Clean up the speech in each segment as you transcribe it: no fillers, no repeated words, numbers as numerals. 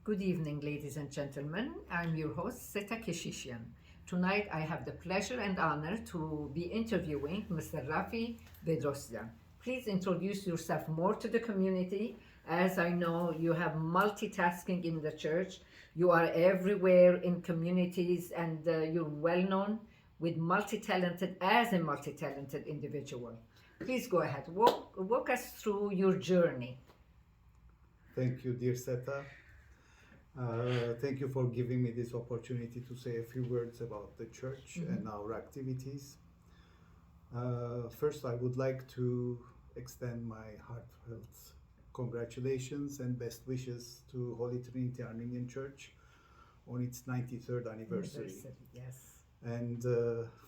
Good evening, ladies and gentlemen. I'm your host, Seta Keshishian. Tonight, I have the pleasure and honor to be interviewing Mr. Raffi Bedrosyan. Please introduce yourself more to the community, as I know you have multitasking in the church. You are everywhere in communities, and you're well known with as a multi-talented individual. Please go ahead. Walk us through your journey. Thank you, dear Seta. Thank you for giving me this opportunity to say a few words about the church and our activities. First, I would like to extend my heartfelt congratulations and best wishes to Holy Trinity Armenian Church on its 93rd anniversary. Yes. And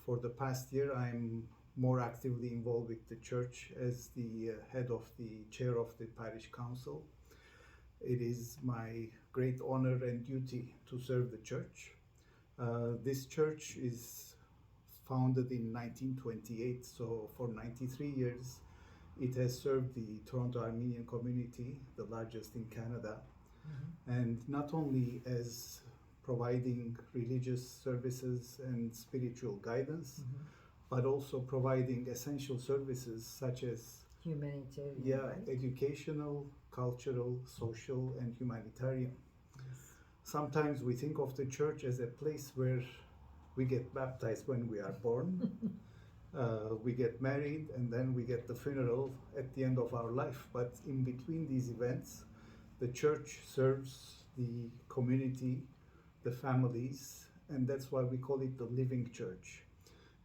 for the past year, I'm more actively involved with the church as the head of the chair of the Parish Council. It is my great honor and duty to serve the church. This church is founded in 1928, so for 93 years it has served the Toronto Armenian community, the largest in Canada, and not only as providing religious services and spiritual guidance, but also providing essential services such as Humanitarian, right? educational, cultural, social, and humanitarian. Yes. Sometimes we think of the church as a place where we get baptized when we are born, we get married, and then we get the funeral at the end of our life. But in between these events, the church serves the community, the families, and that's why we call it the living church.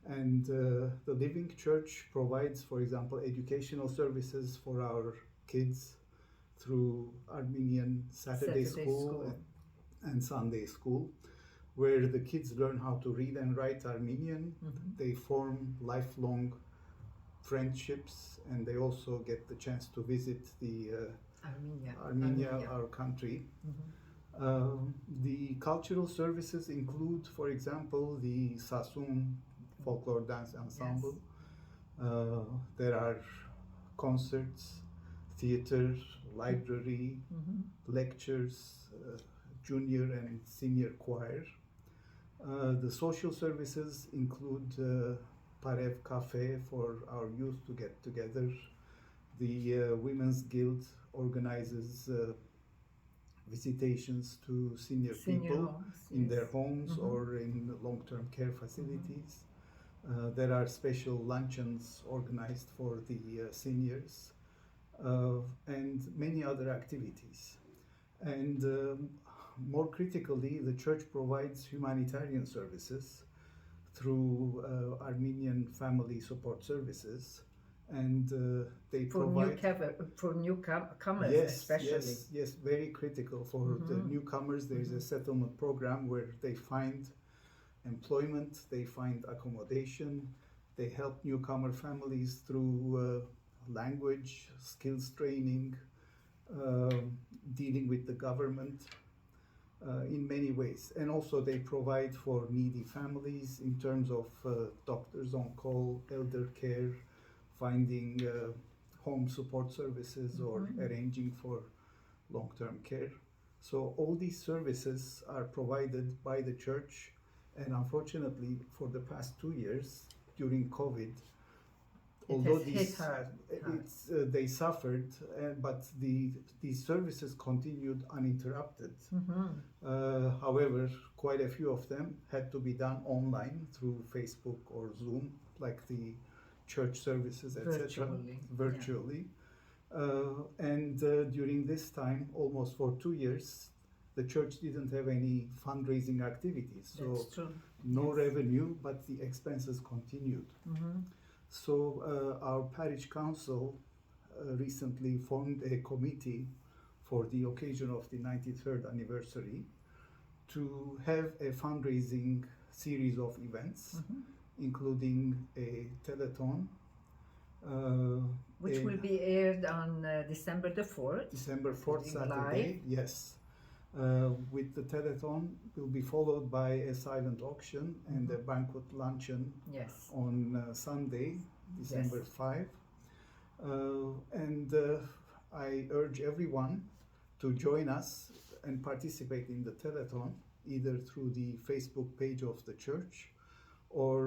And the living church provides, for example, educational services for our kids through Armenian Saturday school and Sunday school, where the kids learn how to read and write Armenian. They form lifelong friendships, and they also get the chance to visit the Armenia, our country. The cultural services include, for example, the Sassoon folklore dance ensemble. Yes. There are concerts, theater, library, lectures, junior and senior choir. The social services include Parev Cafe for our youth to get together. The Women's Guild organizes visitations to senior people homes, in yes. their homes or in long-term care facilities. There are special luncheons organized for the seniors and many other activities. And more critically, the church provides humanitarian services through Armenian Family Support Services, and they provide for newcomers, yes, especially. yes, very critical for the newcomers. There is a settlement program where they find employment, they find accommodation, they help newcomer families through language, skills training, dealing with the government in many ways. And also they provide for needy families in terms of doctors on call, elder care, finding home support services or arranging for long-term care. So all these services are provided by the church, and unfortunately for the past 2 years during COVID, although they suffered, but these services continued uninterrupted. However, quite a few of them had to be done online through Facebook or Zoom, like the church services, etc., virtually. And during this time, almost for 2 years, the church didn't have any fundraising activities. So That's true. no revenue, but the expenses continued. So our parish council recently formed a committee for the occasion of the 93rd anniversary to have a fundraising series of events, including a telethon. Which will be aired on December the 4th. December 4th, Saturday, yes. With the telethon will be followed by a silent auction and a banquet luncheon on Sunday, December 5. And I urge everyone to join us and participate in the telethon either through the Facebook page of the church or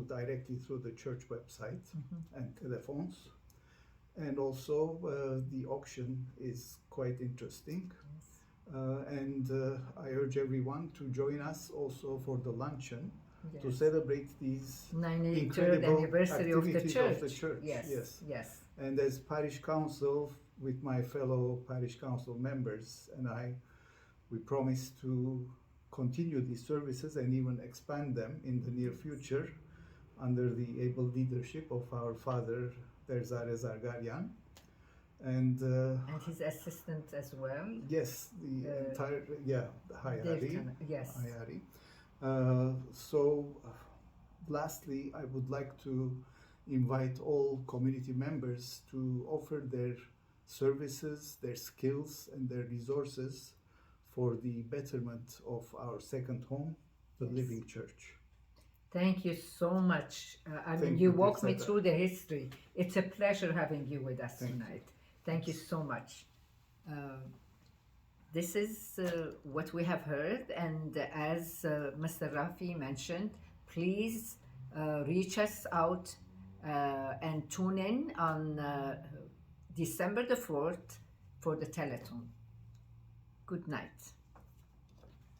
directly through the church website and telephones. And also the auction is quite interesting. And I urge everyone to join us also for the luncheon to celebrate these 93rd incredible anniversary of the activities church. of the church. Yes. And as parish council, with my fellow parish council members and we promise to continue these services and even expand them in the near future under the able leadership of our Father Berzare Zargaryan. And his assistant as well. Yes, the entire, the Hayari. Yes. Hayari. So, lastly, I would like to invite all community members to offer their services, their skills, and their resources for the betterment of our second home, the Living Church. Thank you so much. You walked me through the history. It's a pleasure having you with us tonight. Thank you so much. This is what we have heard, and as Mr. Raffi mentioned, please reach us out and tune in on December the 4th for the telethon. Good night.